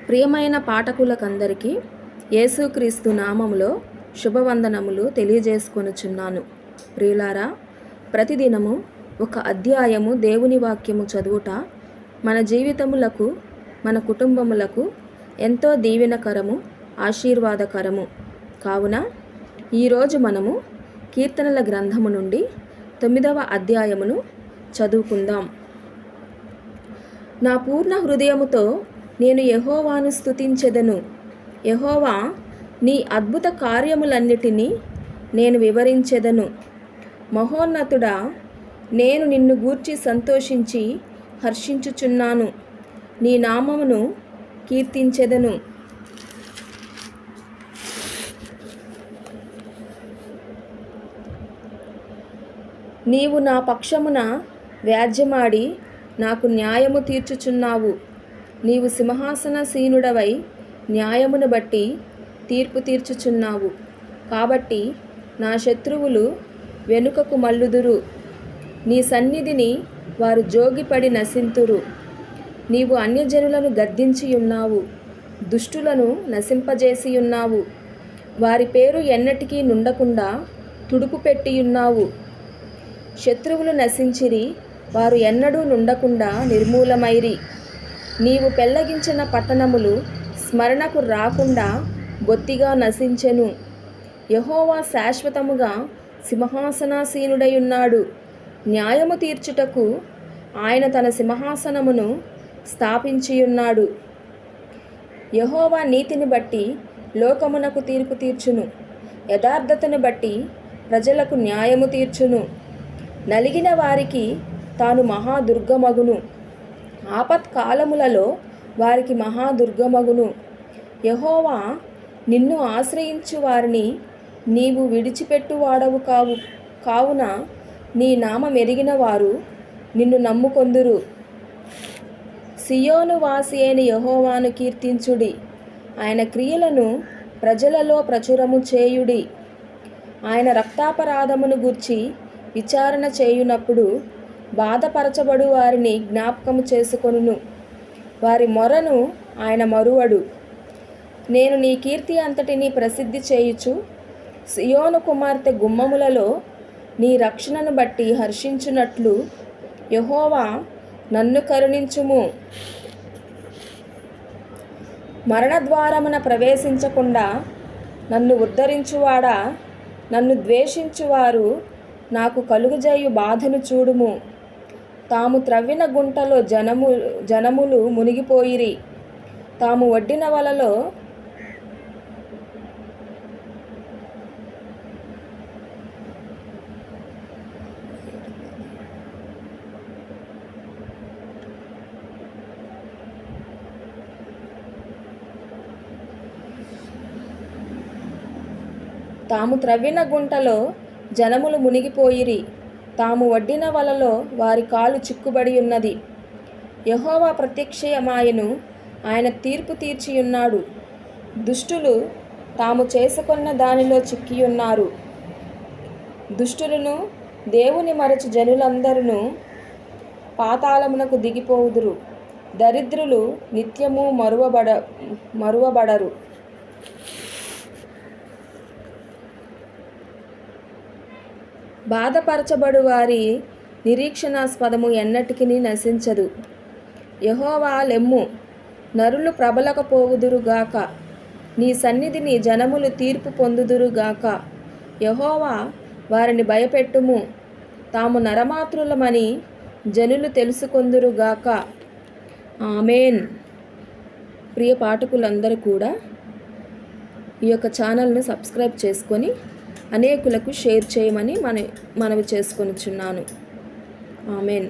ప్రియమైన పాఠకులకందరికీ యేసుక్రీస్తు నామములో శుభవందనములు తెలియజేసుకొనుచున్నాను. ప్రియులారా, ప్రతిదినము ఒక అధ్యాయము దేవుని వాక్యము చదువుట మన జీవితములకు, మన కుటుంబములకు ఎంతో దీవెనకరము, ఆశీర్వాదకరము. కావున ఈరోజు మనము కీర్తనల గ్రంథము నుండి 9వ అధ్యాయమును చదువుకుందాం. నా పూర్ణ హృదయముతో నేను యెహోవాను స్తుతించెదను. యెహోవా, నీ అద్భుత కార్యములన్నిటినీ నేను వివరించెదను. మహోన్నతుడా, నేను నిన్ను గూర్చి సంతోషించి హర్షించుచున్నాను. నీ నామమును కీర్తించెదను. నీవు నా పక్షమున వ్యాజ్యమాడి నాకు న్యాయము తీర్చుచున్నావు. నీవు సింహాసనసీనుడవై న్యాయమును బట్టి తీర్పు తీర్చుచున్నావు. కాబట్టి నా శత్రువులు వెనుకకు మల్లుదురు. నీ సన్నిధిని వారు జోగిపడి నశింతురు. నీవు అన్యజనులను గద్దించియున్నావు, దుష్టులను నశింపజేసియున్నావు. వారి పేరు ఎన్నటికీ నుండకుండా తుడుపు పెట్టియున్నావు. శత్రువులు నశించిరి, వారు ఎన్నడూ నుండకుండా నిర్మూలమైరి. నీవు పెళ్లగించిన పట్టణములు స్మరణకు రాకుండా బొత్తిగా నశించెను. యెహోవా శాశ్వతముగా సింహాసనాసీనుడైయున్నాడు. న్యాయము తీర్చుటకు ఆయన తన సింహాసనమును స్థాపించియున్నాడు. యెహోవా నీతిని బట్టి లోకమునకు తీర్పు తీర్చును. యథార్థతను బట్టి ప్రజలకు న్యాయము తీర్చును. నలిగిన వారికి తాను మహాదుర్గమగును. ఆపత్కాలములలో వారికి మహాదుర్గమగును. యెహోవా, నిన్ను ఆశ్రయించు వారిని నీవు విడిచిపెట్టువాడవు కావున నీ నామమెరిగిన వారు నిన్ను నమ్ముకొందురు. సియోను వాసి అయిన యెహోవాను కీర్తించుడి. ఆయన క్రియలను ప్రజలలో ప్రచురము చేయుడి. ఆయన రక్తాపరాధమును గూర్చి విచారణ చేయునప్పుడు బాధపరచబడు వారిని జ్ఞాపకము చేసుకొనును. వారి మొరను ఆయన మరువడు. నేను నీ కీర్తి అంతటిని ప్రసిద్ధి చేయుచు సియోను కుమార్తె గుమ్మములలో నీ రక్షణను బట్టి హర్షించునట్లు యెహోవా, నన్ను కరుణించుము. మరణద్వారమున ప్రవేశించకుండా నన్ను ఉద్ధరించువాడా, నన్ను ద్వేషించువారు నాకు కలుగజేయు బాధను చూడుము. తాము త్రవ్విన గుంటలో జనములు మునిగిపోయిరి. తాము వడ్డిన వలలో జనములు మునిగిపోయిరి. తాము వడ్డిన వలలో వారి కాలు చిక్కుబడి ఉన్నది. యెహోవా ప్రత్యక్షమాయెను. ఆయన తీర్పు తీర్చియున్నాడు. దుష్టులు తాము చేసుకొన్న దానిలో చిక్కియున్నారు. దుష్టులను దేవుని మరచు జనులందరూ పాతాళమునకు దిగిపోవుదురు. దరిద్రులు నిత్యము మరువబడరు. బాధపరచబడు వారి నిరీక్షణాస్పదము ఎన్నటికీ నశించదు. యెహోవా, లెమ్ము, నరులు ప్రబలకపోవుదురుగాక. నీ సన్నిధిని జనములు తీర్పు పొందుదురుగాక. యెహోవా, వారిని భయపెట్టుము. తాము నరమాతృలమని జనులు తెలుసుకొందురుగాక. ఆమేన్. ప్రియ పాఠకులందరూ కూడా ఈ యొక్క ఛానల్ను సబ్స్క్రైబ్ చేసుకొని అనేకులకు షేర్ చేయమని మనవి చేసుకొనుచున్నాను. ఆమేన్.